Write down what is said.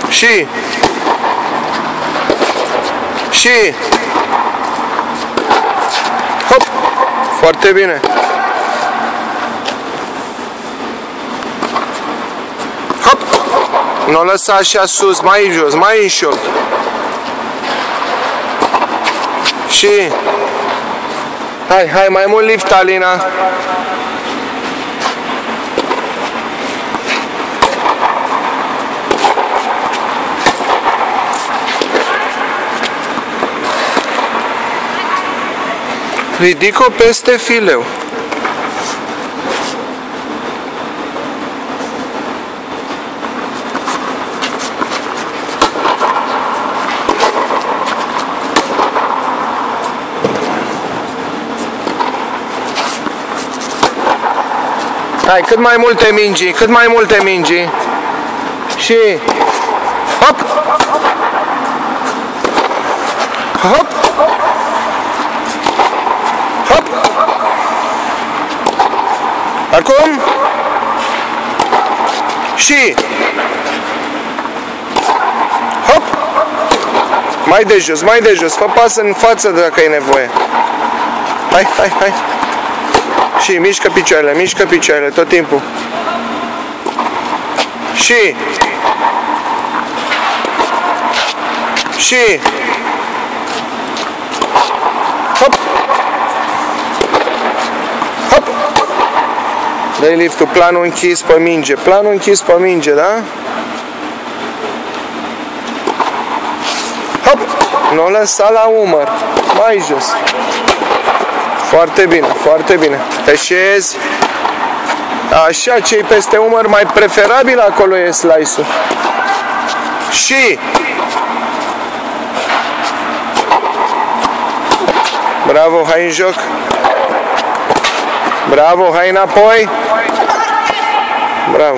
Și. Și. Hop. Foarte bine. Hop. Nu lăsa așa sus, mai jos, mai în șold. Și. Hai, mai mult lift, Alina. Ridic-o peste fileu. Hai, cât mai multe mingi, cât mai multe mingi. Și hop! Hop! Hop! Acum și hop! Mai de jos, mai de jos, fă pas în față dacă e nevoie. Hai. Și mișcă picioarele tot timpul. Și hop! Hop! Dă-i liftul, planul închis pe minge, da? Hop! Nu lăsa la umăr, mai jos. Foarte bine. Te șezi. Așa, ce-i peste umăr, mai preferabil acolo e slice-ul. Și bravo, hai în joc. Bravo, hai înapoi. Bravo.